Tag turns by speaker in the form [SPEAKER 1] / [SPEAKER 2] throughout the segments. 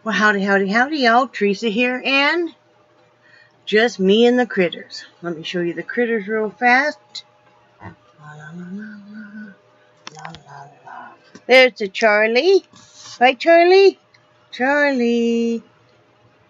[SPEAKER 1] Well, howdy, howdy, howdy, y'all. Teresa here, and just me and the critters. Let me show you the critters real fast. La, la, la, la, la, la, la. There's a Charlie. Right, Charlie? Charlie.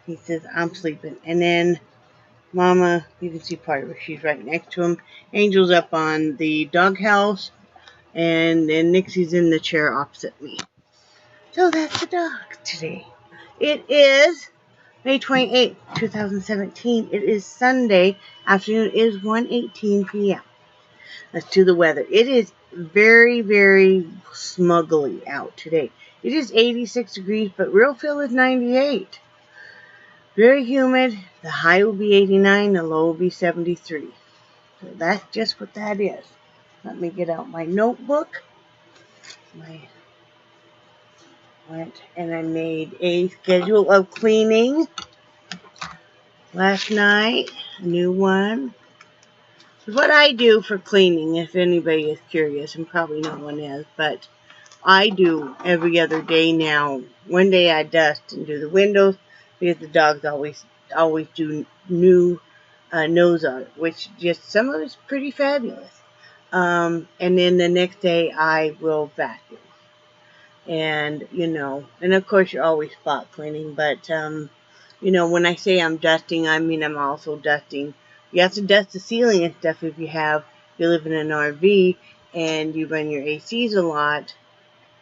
[SPEAKER 1] He says, I'm sleeping. And then Mama, you can see part of her. She's right next to him. Angel's up on the doghouse. And then Nixie's in the chair opposite me. So that's the dog today. It is May 28th, 2017. It is Sunday afternoon. It is 1:18 p.m. Let's do the weather. It is very, very smuggly out today. It is 86 degrees, but real feel is 98. Very humid. The high will be 89. The low will be 73. So that's just what that is. Let me get out my notebook. Went and I made a schedule of cleaning last night. A new one. What I do for cleaning, if anybody is curious, and probably no one is, but I do every other day now. One day I dust and do the windows because the dogs always do new nose art, which just some of it's pretty fabulous. And then the next day I will vacuum. And, and of course you're always spot cleaning, but, when I say I'm dusting, I mean I'm also dusting. You have to dust the ceiling and stuff if you live in an RV and you run your ACs a lot.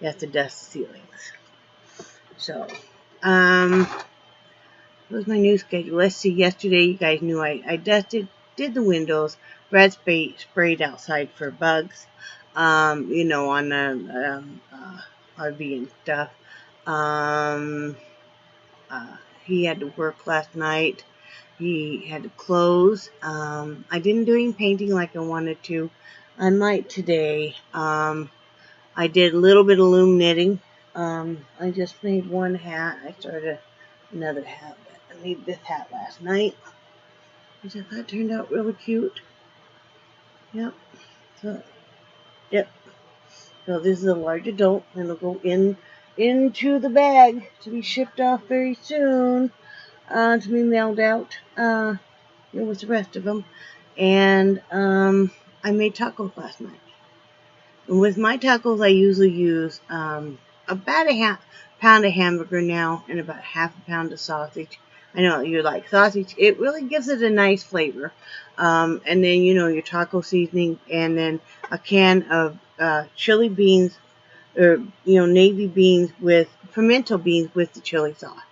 [SPEAKER 1] You have to dust the ceilings. So, was my new schedule. Let's see, yesterday you guys knew I dusted, did the windows. Brad sprayed outside for bugs, on the RV and stuff. He had to work last night. He had to close. I didn't do any painting like I wanted to. Unlike today, I did a little bit of loom knitting. I just made one hat. I started another hat. I made this hat last night, which I thought turned out really cute. Yep. So this is a large adult, and it'll go into the bag to be shipped off very soon. To be mailed out, with the rest of them. And I made tacos last night. And with my tacos, I usually use about a pound of hamburger now and about half a pound of sausage. I know you like sausage. It really gives it a nice flavor. And then, your taco seasoning, and then a can of chili beans, or, navy beans with pimento beans with the chili sauce.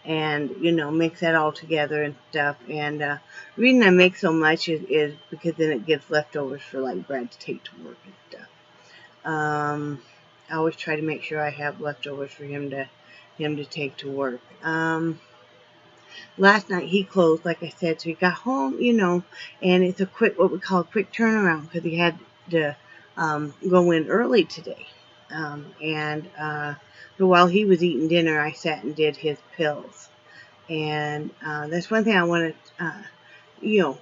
[SPEAKER 1] And, mix that all together and stuff. And the reason I make so much is because then it gives leftovers for, like, Brad to take to work and stuff. I always try to make sure I have leftovers for him to take to work. Last night he closed, like I said, so he got home, and it's what we call a quick turnaround, because he had to go in early today. So while he was eating dinner, I sat and did his pills. And that's one thing I want to,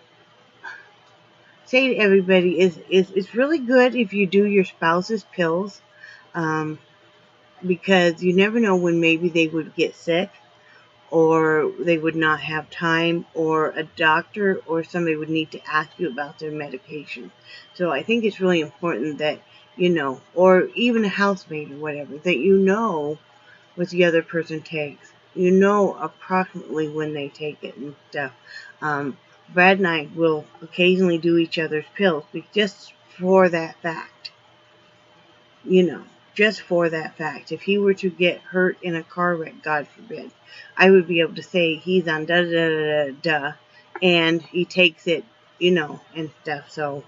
[SPEAKER 1] say to everybody is it's really good if you do your spouse's pills, because you never know when maybe they would get sick, or they would not have time, or a doctor or somebody would need to ask you about their medication. So I think it's really important that, or even a housemate or whatever, that what the other person takes. Approximately when they take it and stuff. Brad and I will occasionally do each other's pills, just for that fact. Just for that fact. If he were to get hurt in a car wreck, God forbid, I would be able to say he's on da-da-da-da-da, and he takes it, and stuff. So,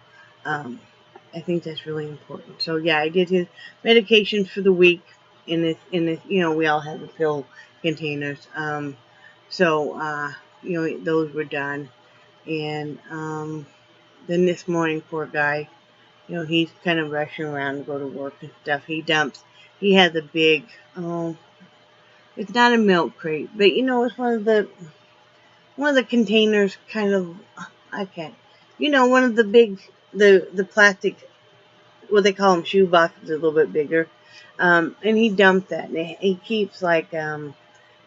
[SPEAKER 1] I think that's really important. So, yeah, I did his medication for the week in this, we all have the pill containers. Those were done. And then this morning, poor guy, he's kind of rushing around to go to work and stuff. He has a big, it's not a milk crate, but it's one of the containers, kind of, one of the big, the plastic, what they call them, shoe boxes, a little bit bigger. And he dumped that, and he keeps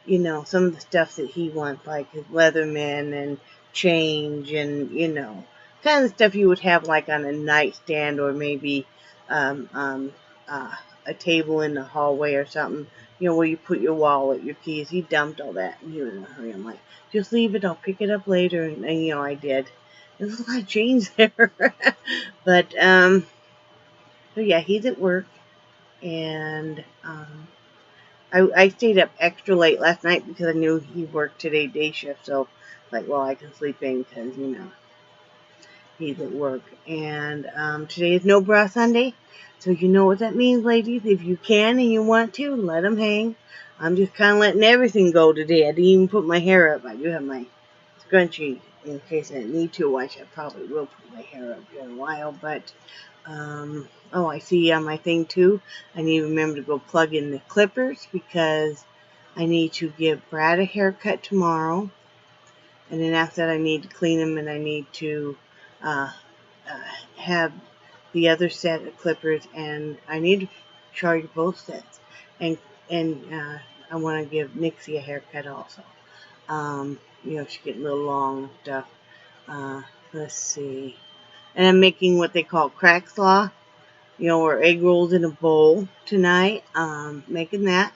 [SPEAKER 1] you know, some of the stuff that he wants, like his Leatherman and change and, you know, kind of stuff you would have like on a nightstand or maybe um, um, a table in the hallway or something, you know, where you put your wallet, your keys. He dumped all that and he was in a hurry. I'm like, just leave it, I'll pick it up later. And you know, I did. There's a lot of change there. But, so yeah, he's at work and, I stayed up extra late last night because I knew he worked today day shift, so like, well, I can sleep in because, you know, he's at work. And today is No Bra Sunday, so you know what that means, ladies. If you can and you want to, let them hang. I'm just kind of letting everything go today. I didn't even put my hair up. I do have my scrunchie in case I need to, which I probably will put my hair up in a while, but oh, I see on my thing too, I need to remember to go plug in the clippers because I need to give Brad a haircut tomorrow. And then after that, I need to clean them and I need to have the other set of clippers. And I need to charge both sets. And I want to give Nixie a haircut also. You know, she's getting a little long and stuff. Let's see. And I'm making what they call crack slaw, you know, or egg rolls in a bowl tonight. Making that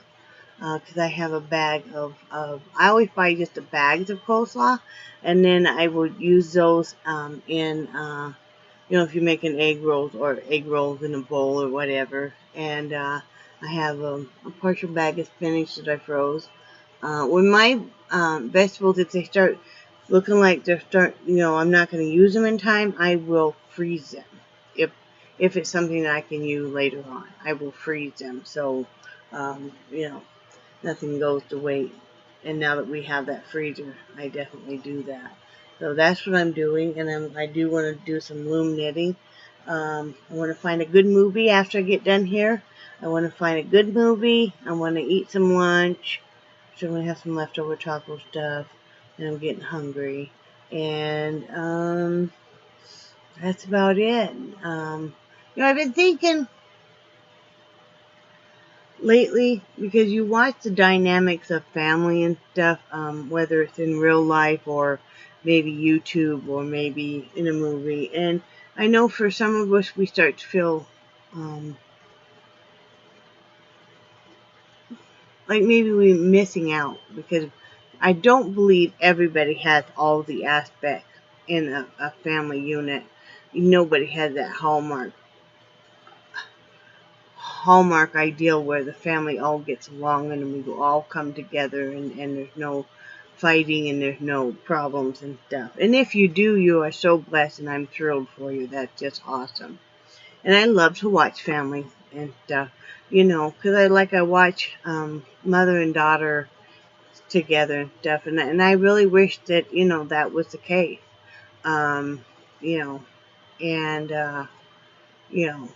[SPEAKER 1] because I have a bag of, I always buy just the bags of coleslaw, and then I would use those in, you know, if you're making egg rolls or egg rolls in a bowl or whatever. And I have a partial bag of spinach that I froze. When my vegetables, if they start looking like you know, I'm not going to use them in time, I will freeze them. If it's something that I can use later on, I will freeze them. So, you know, nothing goes to waste. And now that we have that freezer, I definitely do that. So that's what I'm doing, and I do want to do some loom knitting. I want to find a good movie after I get done here. I want to find a good movie. I want to eat some lunch. So I'm going to have some leftover taco stuff, and I'm getting hungry. And that's about it. You know, I've been thinking lately, because you watch the dynamics of family and stuff, whether it's in real life or maybe YouTube or maybe in a movie. And I know for some of us, we start to feel like maybe we're missing out because I don't believe everybody has all the aspects in a family unit. Nobody has that hallmark ideal where the family all gets along and we all come together and there's no fighting and there's no problems and stuff. And if you do, you are so blessed and I'm thrilled for you. That's just awesome. And I love to watch family and stuff, you know, because I watch mother and daughter together and stuff. And I really wish that, you know, that was the case. You know, and, you know,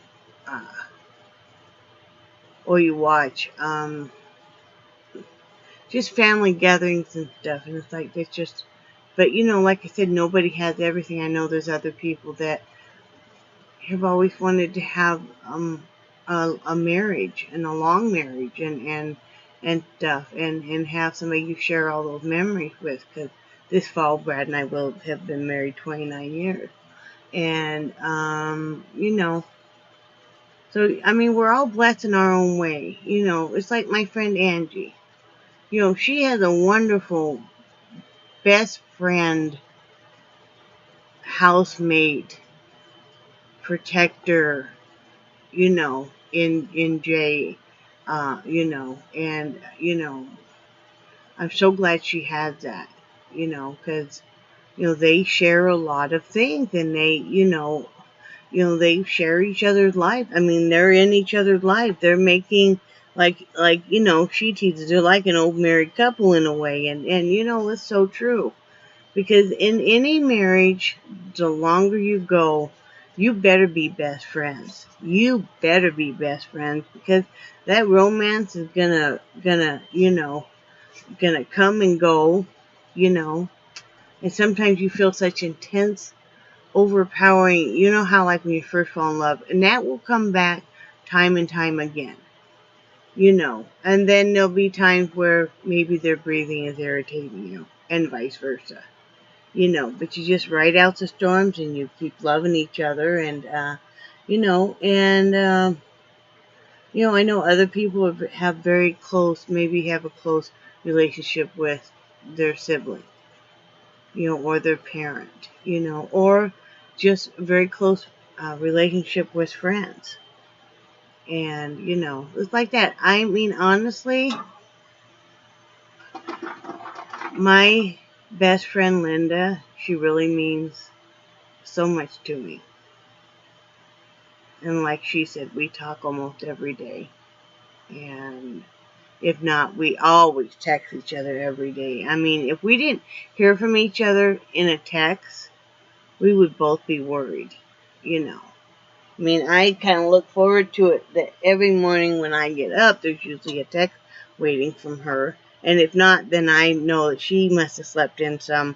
[SPEAKER 1] or you watch just family gatherings and stuff, and it's like it's just, but you know, like I said, nobody has everything. I know there's other people that have always wanted to have a marriage and a long marriage and stuff, and have somebody you share all those memories with. Because this fall, Brad and I will have been married 29 years, and you know. So, I mean, we're all blessed in our own way. You know, it's like my friend Angie. You know, she has a wonderful best friend, housemate, protector, you know, in Jay, you know, and, you know, I'm so glad she has that, you know, because, you know, they share a lot of things and they, you know, they share each other's life. I mean, they're in each other's life. They're making, like, you know, she teases, they're like an old married couple in a way. And you know, it's so true. Because in any marriage, the longer you go, you better be best friends. You better be best friends because that romance is gonna, you know, gonna come and go, you know. And sometimes you feel such intense, overpowering, you know how like when you first fall in love, and that will come back time and time again. you know. And then there'll be times where maybe their breathing is irritating you, and vice versa, you know. But you just ride out the storms and you keep loving each other, and, you know, and, you know, I know other people have very close, maybe have a close relationship with their sibling, you know, or their parent, you know, or just a very close relationship with friends. And, you know, it's like that. I mean, honestly, my best friend Linda, she really means so much to me. And like she said, we talk almost every day. And if not, we always text each other every day. I mean, if we didn't hear from each other in a text, we would both be worried, you know. I mean, I kind of look forward to it that every morning when I get up, there's usually a text waiting from her. And if not, then I know that she must have slept in some,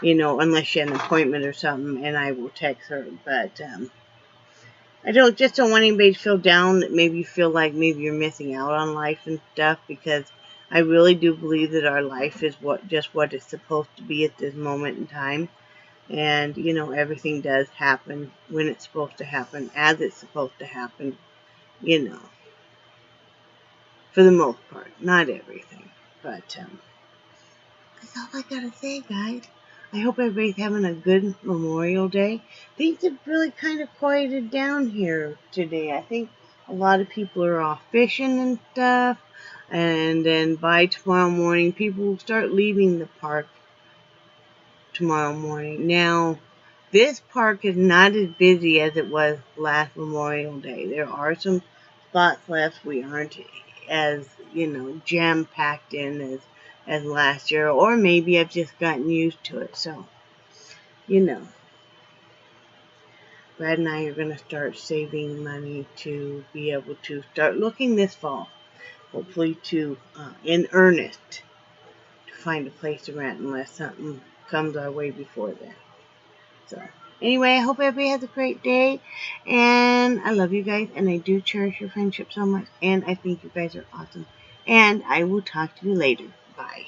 [SPEAKER 1] you know, unless she had an appointment or something, and I will text her. But I just don't want anybody to feel down, that maybe you feel like maybe you're missing out on life and stuff, because I really do believe that our life is just what it's supposed to be at this moment in time. And, you know, everything does happen when it's supposed to happen, as it's supposed to happen, you know, for the most part. Not everything. But, that's all I gotta say, guys. I hope everybody's having a good Memorial Day. Things have really kind of quieted down here today. I think a lot of people are off fishing and stuff. And then by tomorrow morning, people will start leaving the park tomorrow morning. Now, this park is not as busy as it was last Memorial Day. There are some spots left. We aren't as, you know, jam-packed in as last year. Or maybe I've just gotten used to it. So, you know, Brad and I are going to start saving money to be able to start looking this fall. Hopefully to, in earnest, to find a place to rent unless something comes our way before then. So, anyway, I hope everybody has a great day, and I love you guys, and I do cherish your friendship so much, and I think you guys are awesome, and I will talk to you later. Bye.